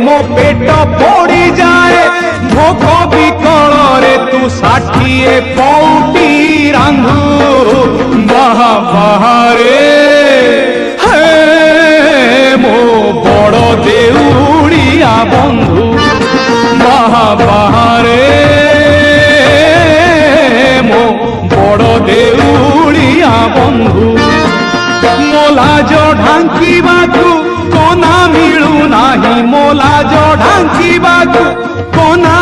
मो पेट पोड़ी जाए भोक विकल रे तू 60 पौटी रांधु बाहा बाहारे हे मो बड़ देउड़िया बंधु बाहा बाहारे मो बड़ देउड़िया बंधु मोलाज ढांकीबाकू कोना मिलू नाही मोलाज ढांकीबाकू कोना